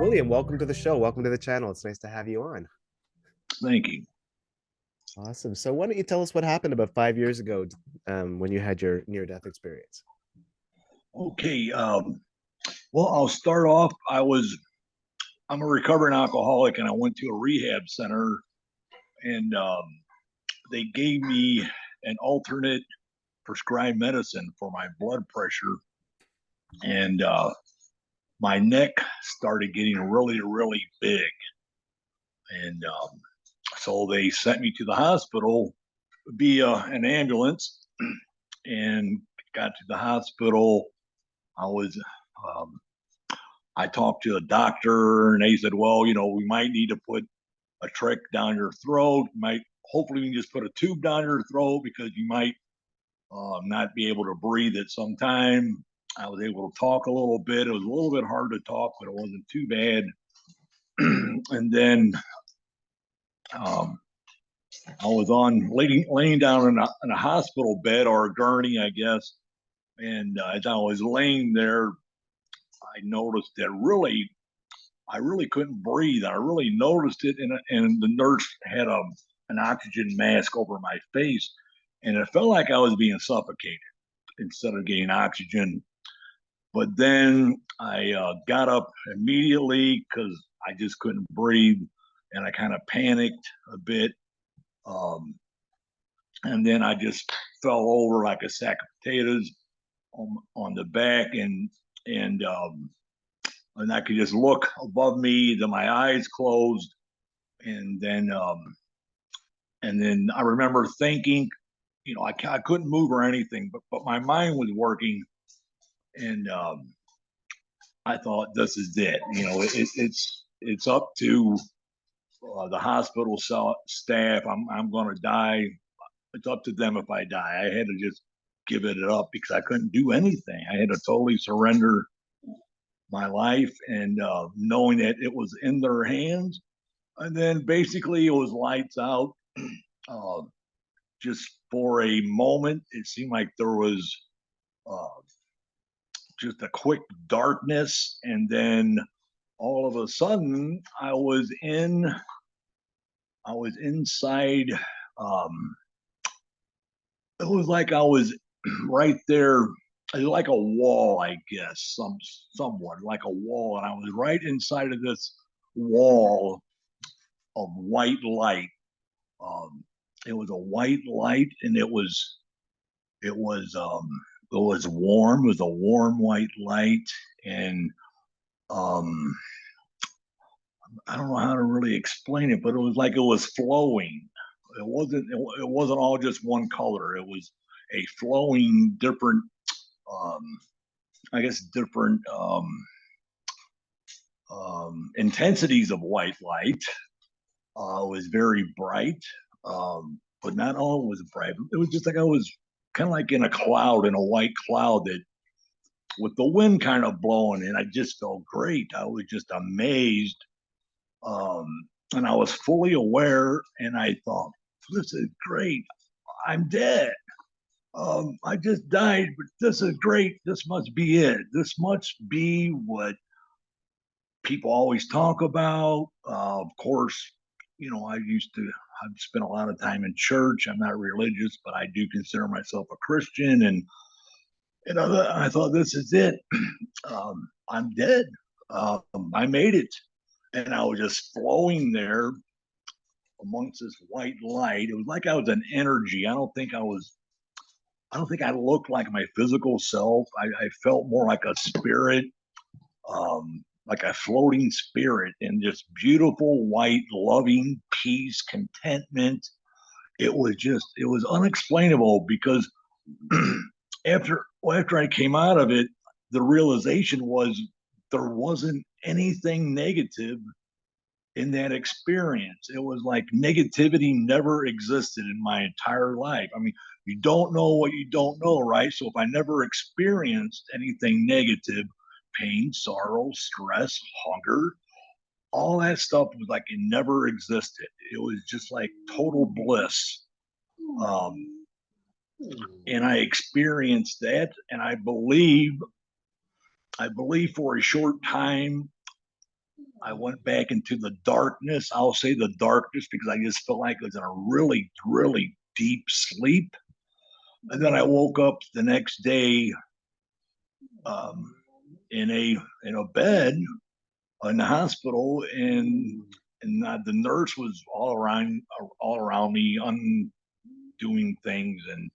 William, welcome to the show. Welcome to the channel. It's nice to have you on. Thank you. Awesome. So why don't you tell us what happened about 5 years ago when you had your near-death experience? Okay. Well, I'll start off. I'm a recovering alcoholic, and I went to a rehab center, and they gave me an alternate prescribed medicine for my blood pressure, and my neck started getting really, really big, and so they sent me to the hospital via an ambulance, and got to the hospital. I was um, I talked to a doctor and they said, well, we might need to put a trick down your throat. Hopefully we can just put a tube down your throat because you might not be able to breathe at some time. I was able to talk a little bit. It was a little bit hard to talk, but it wasn't too bad. And then um, I was laying down in a hospital bed or a gurney, I guess. And as I was laying there, I noticed that I really couldn't breathe. I really noticed it, and the nurse had an oxygen mask over my face, and it felt like I was being suffocated instead of getting oxygen. But then I got up immediately because I just couldn't breathe, and I kind of panicked a bit, um, and then I just fell over like a sack of potatoes on the back, and and I could just look above me. Then my eyes closed, and then I remember thinking, I couldn't move or anything, but my mind was working, and I thought this is it. It's up to the hospital staff. I'm going to die. It's up to them if I die. I had to just give it up because I couldn't do anything. I had to totally surrender my life, and knowing that it was in their hands. And then basically it was lights out. Uh, just for a moment, it seemed like there was uh, just a quick darkness, and then all of a sudden, I was inside. Um, it was like I was right there, like a wall, I guess, somewhat like a wall, and I was right inside of this wall of white light. Um, it was a white light, and it was um it was warm. It was a warm white light, and um I don't know how to really explain it, but it was like it was flowing. It wasn't all just one color. It was a flowing different um I guess different intensities of white light. It was very bright, but not all was bright. It was just like I was kind of like in a cloud, in a white cloud that with the wind kind of blowing, and I just felt great. I was just amazed, um, and I was fully aware, and I thought, "This is great. I'm dead. I just died, but this is great. This must be it. This must be what people always talk about." Of course, I've spent a lot of time in church. I'm not religious, but I do consider myself a Christian, and I thought this is it. I'm dead. I made it, and I was just flowing there amongst this white light. It was like I was an energy. I don't think I looked like my physical self. I felt more like a spirit, like a floating spirit in this beautiful white, loving peace, contentment. It was unexplainable because after I came out of it, the realization was there wasn't anything negative in that experience. It was like negativity never existed in my entire life. I mean, you don't know what you don't know, right? So if I never experienced anything negative, pain, sorrow, stress, hunger, all that stuff was like it never existed. It was just like total bliss. Um, and I experienced that, and I believe for a short time, I went back into the darkness. I'll say the darkness because I just felt like I was in a really, really deep sleep. And then I woke up the next day um, in a bed in the hospital, and the nurse was all around me, undoing things, and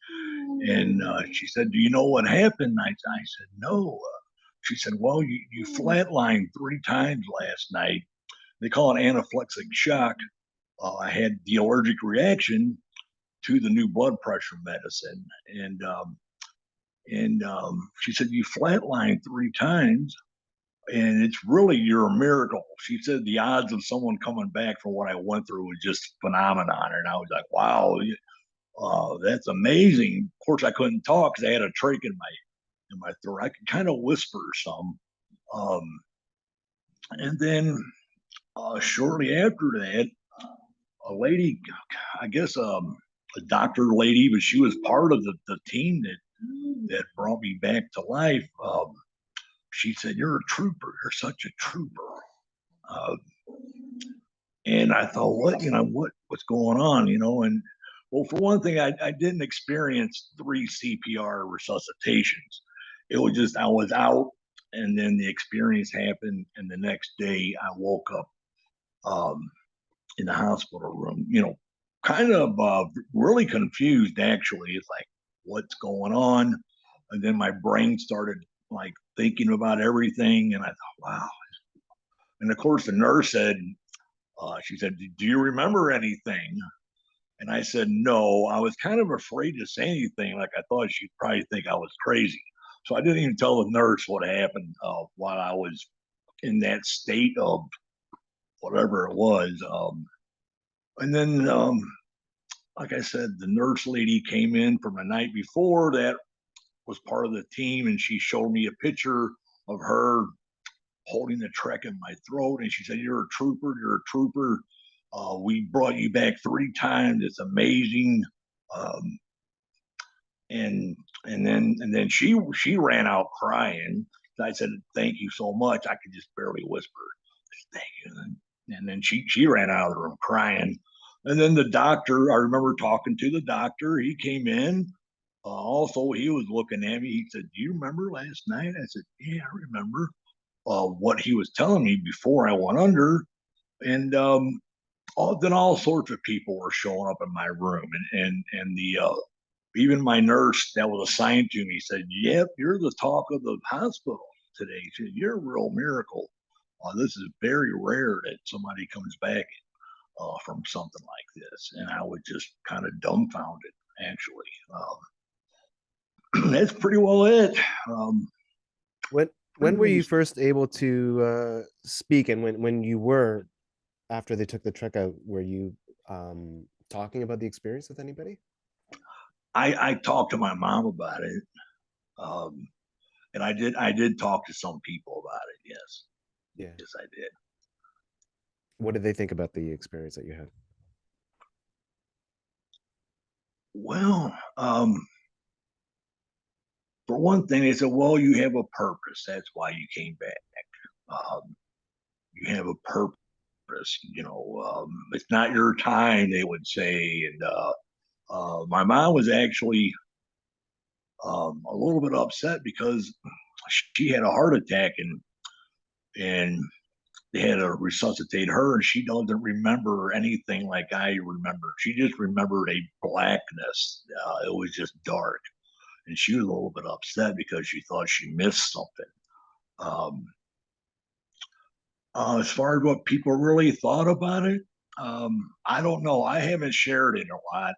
she said, "Do you know what happened?" I said, "No." She said, "Well, you flatlined 3 times last night. They call it anaphylactic shock. I had the allergic reaction to the new blood pressure medicine, and she said you flatlined 3 times, and it's really you're a miracle." She said the odds of someone coming back from what I went through was just phenomenon, and I was like, "Wow, that's amazing." Of course, I couldn't talk because I had a trach in my throat. I could kind of whisper some, um, and then shortly after that, a lady, I guess a doctor lady, but she was part of the team that brought me back to life. She said, "You're a trooper. You're such a trooper." Uh, and I thought, what's going on, And well, for one thing, I didn't experience 3 CPR resuscitations. It was just I was out, and then the experience happened, and the next day I woke up um, in the hospital room. Kind of really confused. Actually, it's like, what's going on? And then my brain started like thinking about everything, and I thought, wow. And of course, the nurse said, she said, "Do you remember anything?" And I said, "No." I was kind of afraid to say anything. Like I thought she'd probably think I was crazy. So I didn't even tell the nurse what happened while I was in that state of whatever it was. And then, like I said, the nurse lady came in from the night before that was part of the team, and she showed me a picture of her holding the trach in my throat, and she said, "You're a trooper. You're a trooper. We brought you back 3 times. It's amazing." Um, and then she ran out crying. I said, "Thank you so much." I could just barely whisper, "Thank you." And then she ran out of the room crying. And then the doctor, I remember talking to the doctor. He came in. Also, he was looking at me. He said, "Do you remember last night?" I said, "Yeah, I remember." What he was telling me before I went under, and then all sorts of people were showing up in my room, and the even my nurse that was assigned to me said, "Yep, you're the talk of the hospital today." She said, "You're a real miracle. This is very rare that somebody comes back from something like this." And I was just kind of dumbfounded, actually. That's pretty well it. Um, When pretty were really you first able to speak, and when you were after they took the truck out, were you talking about the experience with anybody? I talked to my mom about it, um, and I did talk to some people about it. Yes, Yeah. yes, I did. What did they think about the experience that you had? Well, for one thing, they said, "Well, you have a purpose. That's why you came back. Um, you have a purpose. It's not your time." They would say, and my mom was actually a little bit upset because she had a heart attack, and they had to resuscitate her, and she doesn't remember anything like I remember. She just remembered a blackness. It was just dark, and she was a little bit upset because she thought she missed something. Um, as far as what people really thought about it, I don't know. I haven't shared it a lot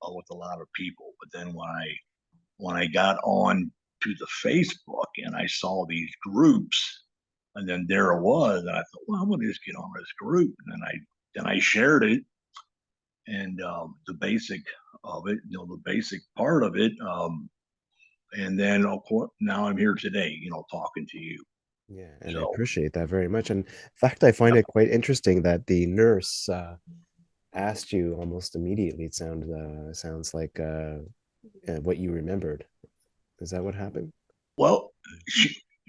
with a lot of people, but then when I got on to the Facebook and I saw these groups, and then there it was, and I thought, well, I'm gonna just get on this group, and then I shared it, and the basic of it, the basic part of it, and then of course now I'm here today, talking to you. Yeah, and I So appreciate that very much. And in fact, I find it quite interesting that the nurse asked you almost immediately. It sounds like what you remembered. Is that what happened? well,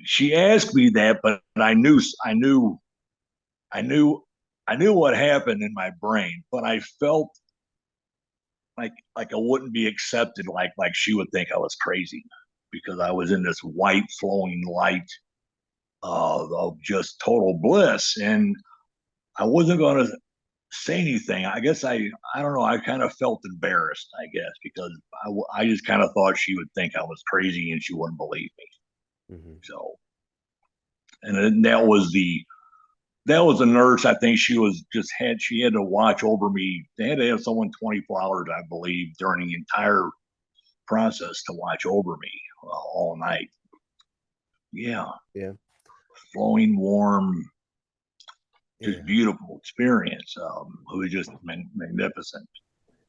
she asked me that, but I knew I knew I knew what happened in my brain, but I felt like I wouldn't be accepted, like she would think I was crazy because I was in this white flowing light of just total bliss, and I wasn't going to say anything. I guess I don't know. I kind of felt embarrassed, I guess, because I just kind of thought she would think I was crazy and she wouldn't believe me. Hmm. So, and then that was a nurse. I think she had to watch over me. They had to have someone 24 hours, I believe, during the entire process to watch over me all night. Yeah, Yeah, flowing warm, just yeah. beautiful experience. It was just magnificent.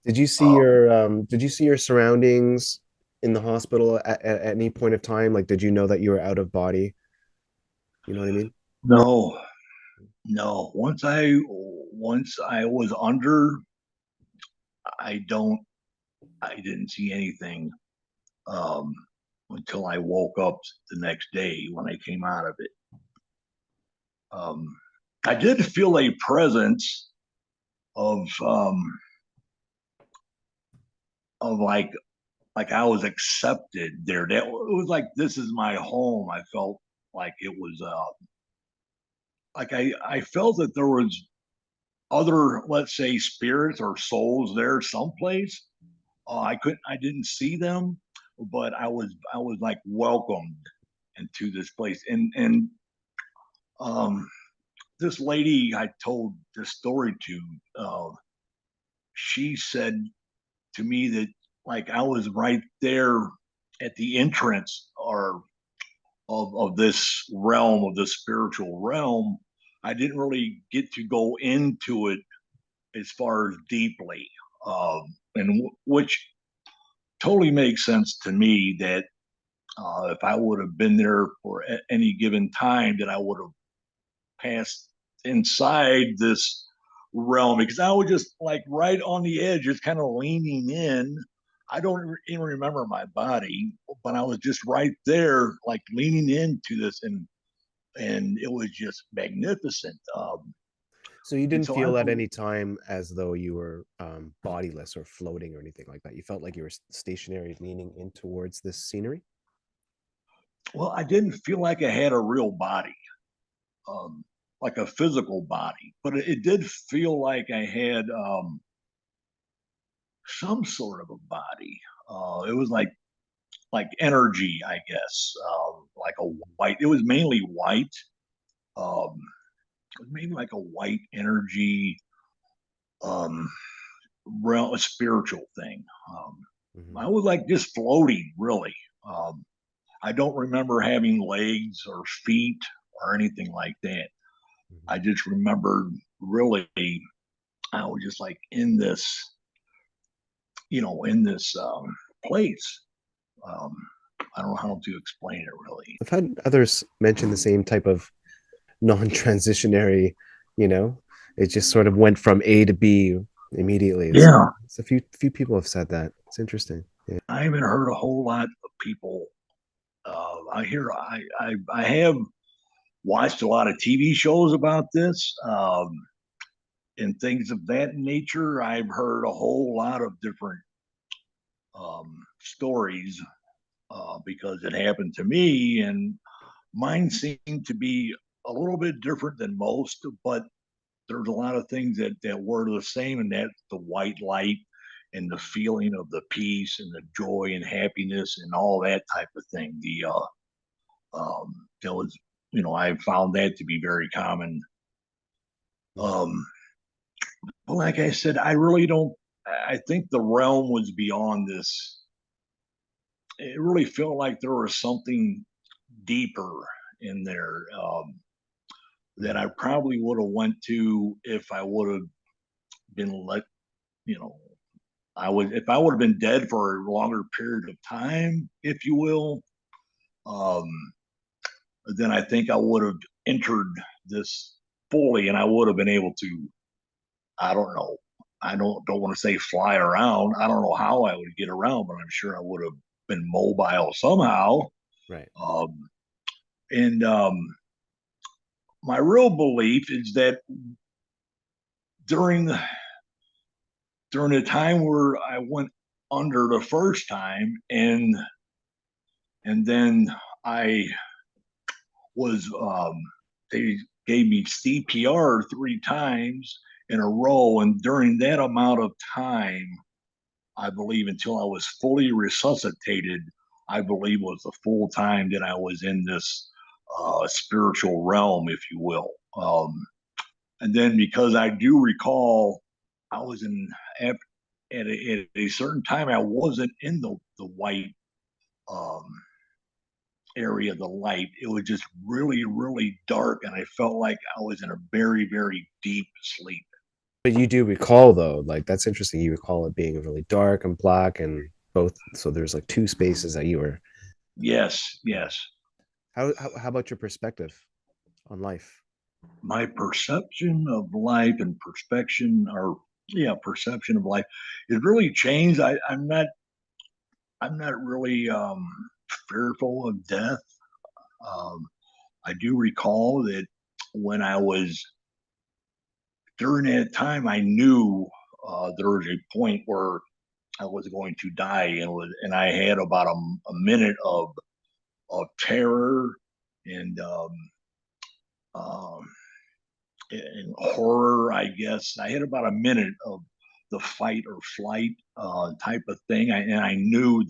Um, Did you see your surroundings in the hospital at any point of time? Like, did you know that you were out of body? You know what I mean? no, no. Once I was under, I don't I didn't see anything um, until I woke up the next day when I came out of it. Um, I did feel a presence of of like I was accepted there. That it was like this is my home. I felt like it was like I felt that there was other, let's say, spirits or souls there someplace. I didn't see them, but I was like welcomed into this place. And um, this lady I told this story to, she said to me that like I was right there at the entrance or of this realm of this spiritual realm. I didn't really get to go into it as far as deeply, which totally makes sense to me that if I would have been there for any given time, that I would have passed inside this realm because I was just like right on the edge, just kind of leaning in. I don't even remember my body, but I was just right there, like leaning into this, and it was just magnificent. So you And didn't so I, feel at any time as though you were bodiless or floating or anything like that. You felt like you were stationary, leaning in towards this scenery. well, I didn't feel like I had a real body, um, like a physical body, but it did feel like I had some sort of a body. It was like energy, I guess, like a white. It was mainly white. Um, it was maybe like a white energy, um, a spiritual thing. Hmm. I was like just floating, really. Um, I don't remember having legs or feet or anything like that. Hmm. I just remembered really, I was just like in this, in this place. Um, I don't know Yeah. how to explain it really. I've had others mention the same type of non-transitionary, you know, it just sort of went from A to B immediately. Yeah, It's a few people have said that. It's interesting. Yeah. I haven't heard a whole lot of people. I have watched a lot of TV shows about this and things of that nature. I've heard a whole lot of different stories because it happened to me, and mine seemed to be a little bit different than most, but there's a lot of things that were the same, and that's the white light and the feeling of the peace and the joy and happiness and all that type of thing. That was, I found that to be very common. Mhm. Um, but like I said, I really don't. I think the realm was beyond this. It really felt like there was something deeper in there that Mhm. I probably would have went to if I would have been let. You know, I would if I would have been dead for a longer period of time, if you will. Um, then I think I would have entered this fully, and I would have been able to. I don't know. I don't want to say fly around. I don't know how I would get around, but I'm sure I would have been mobile somehow. Right. Um, and my real belief is that during the during the time where I went under the first time, and then I was they gave me CPR 3 times in a row, and during that amount of time, I believe until I was fully resuscitated, I believe was the full time that I was in this spiritual realm, if you will. And then because I do recall, I was in at a certain time I wasn't in the white um, area of the light. It was just really really dark, and I felt like I was in a very very deep sleep. But you do recall though, like that's interesting. You recall it being really dark and black and both. So there's like two spaces that you were. Yes, Yeah. yes. How about your perspective on life? My perception of life and perspection, or yeah, perception of life, it really changed. I'm not really fearful of death. Um, I do recall that when I was during that time, I knew there was a point where I was going to die, and I had about a minute of terror and um, and horror. I guess I had about a minute of the fight or flight type of thing, and I knew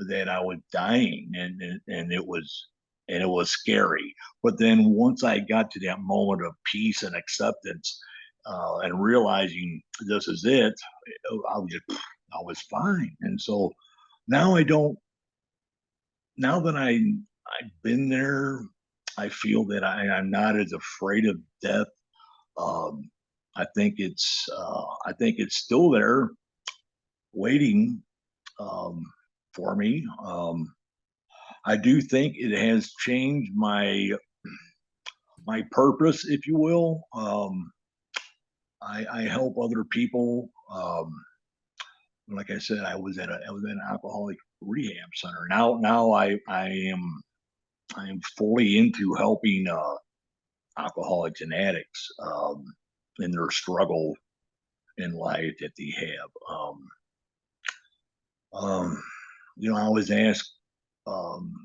that I was dying, and it was scary. But then once I got to that moment of peace and acceptance, and realizing this is it, I was fine. And so now I don't. Now that I've been there, I feel that I'm not as afraid of death. Um, I think it's still there waiting um, for me. I do think it has changed my purpose, if you will. I help other people. Like I said, I was in an alcoholic rehab center. Now I am fully into helping alcoholics and addicts in their struggle in life that they have. Um, I always ask.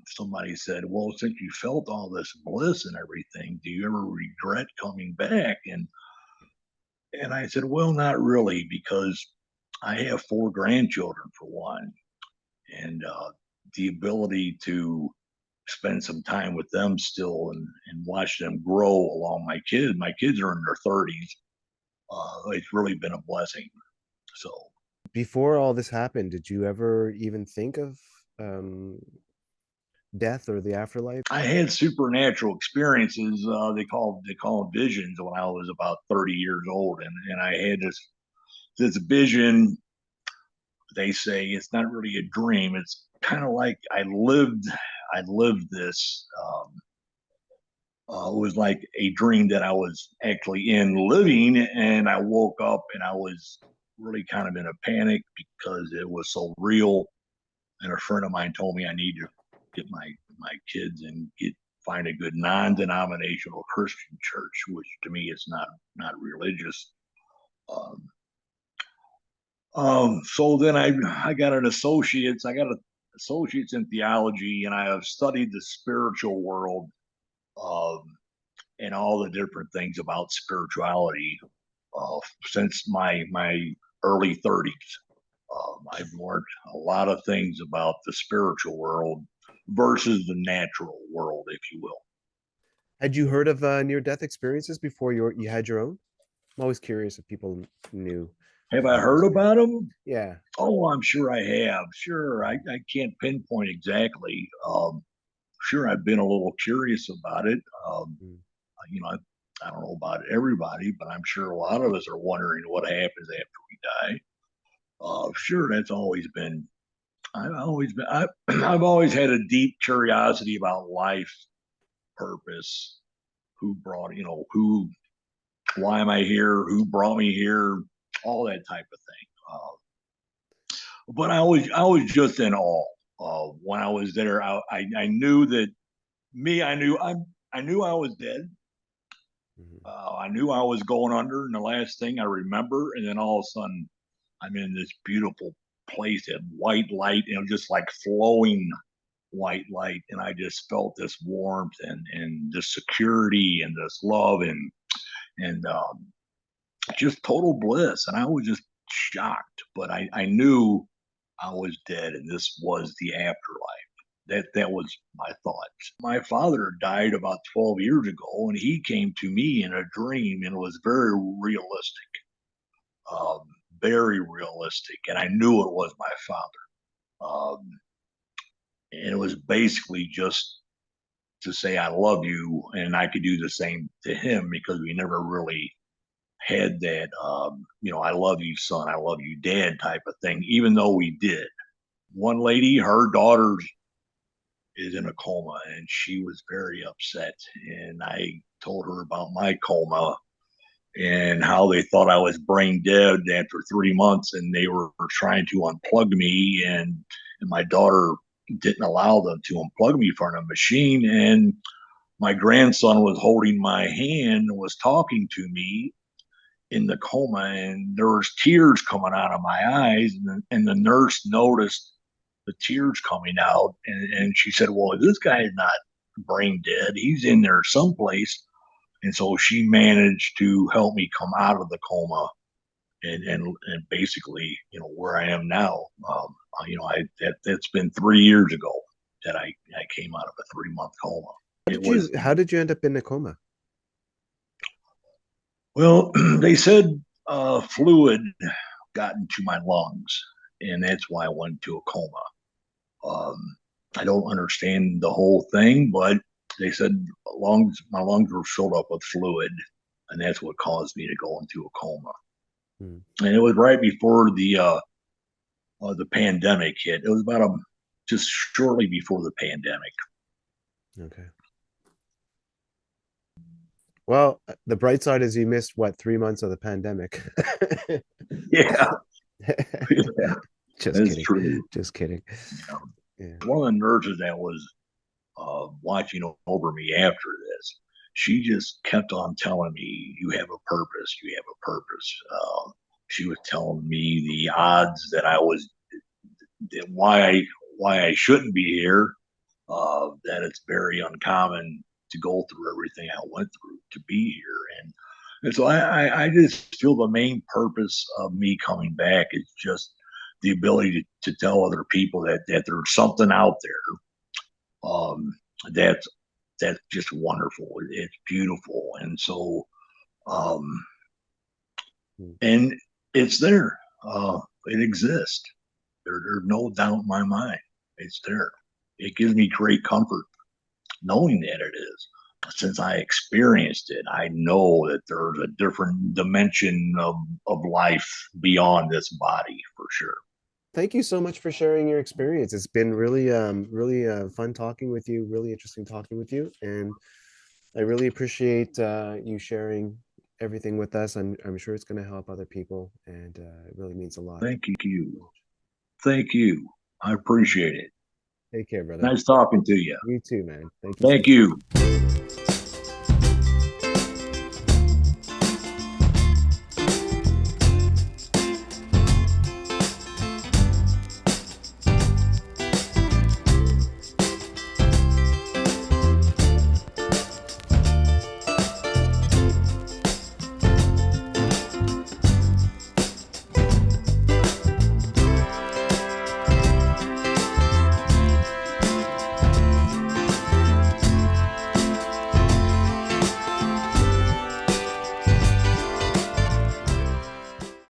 Somebody said, "Well, since you felt all this bliss and everything, do you ever regret coming back?" And I said, "Well, not really, because I have 4 grandchildren for one, and the ability to spend some time with them still and watch them grow along my kids. My kids are in their 30s. It's really been a blessing." So Before all this happened, did you ever even think of death or the afterlife? I had supernatural experiences. They call them visions when I was about 30 years old, and I had this vision. They say it's not really a dream. It's kind of like I lived this. It was like a dream that I was actually in living, and I woke up and I was really kind of in a panic because it was so real. And a friend of mine told me I need to get my kids and find a good non-denominational Christian church, which to me is not religious. Um, so then I got an associates. I got an associates in theology, and I have studied the spiritual world um, and all the different things about spirituality since my early 30s. I've learned a lot of things about the spiritual world versus the natural world, if you will. Had you heard of near-death experiences before you had your own? I'm always curious if people knew Have I those heard things. about them? Yeah. Oh, I'm sure I have. Sure, I can't pinpoint exactly. Sure, I've been a little curious about it. Mm. You know, I don't know about everybody, but I'm sure a lot of us are wondering what happens after we die. Sure, that's always been. I've always had a deep curiosity about life, purpose, who brought, why am I here, who brought me here, all that type of thing. But I was just in awe. When I was there, I knew that me, I knew I was dead. Mhm. I knew I was going under, and the last thing I remember, and then all of a sudden, I'm in this beautiful place that white light, just like flowing white light, and I just felt this warmth and this security and this love and just total bliss. And I was just shocked, but I knew I was dead, and this was the afterlife. That was my thought. My father died about 12 years ago, and he came to me in a dream, and it was realistic, um, very realistic, and I knew it was my father. And it was basically just to say I love you, and I could do the same to him because we never really had that, I love you, son, I love you, dad type of thing, even though we did. One lady, her daughter is in a coma, and she was very upset. And I told her about my coma and how they thought I was brain dead after 3 months, and they were trying to unplug me, and my daughter didn't allow them to unplug me from a machine. And my grandson was holding my hand and was talking to me in the coma, and there was tears coming out of my eyes, and the nurse noticed the tears coming out, and she said, well, this guy is not brain dead, he's in there someplace. And so she managed to help me come out of the coma, and basically, where I am now. That's been 3 years ago that I came out of a 3 month coma. It was, How did you end up in a coma? well, they said fluid got into my lungs, and that's why I went into a coma. Um, I don't understand the whole thing, but they said my lungs were filled up with fluid, and that's what caused me to go into a coma. Hmm. And it was right before the pandemic hit. It was about just shortly before the pandemic. Okay. Well, the bright side is you missed what, 3 months of the pandemic. Yeah, yeah, Just that's kidding. true. Just kidding. Yeah. Yeah. One of the nurses that was watching over me after this, she just kept on telling me, "You have a purpose. You have a purpose." She was telling me the odds that I was why I shouldn't be here. That it's very uncommon to go through everything I went through to be here, and so I just feel the main purpose of me coming back is just the ability to tell other people that there's something out there, that's just wonderful. It's beautiful, and so um, Hmm. and it's there. It exists. There's no doubt in my mind. It's there. It gives me great comfort knowing that it is. Since I experienced it, I know that there's a different dimension of life beyond this body for sure. Thank you so much for sharing your experience. It's been really fun talking with you, really interesting talking with you, and I really appreciate you sharing everything with us. I'm sure it's going to help other people, and it really means a lot. Thank you. Thank you. I appreciate it. Take care, brother. Nice talking to you. You too, man. Thank you so Thank much. you.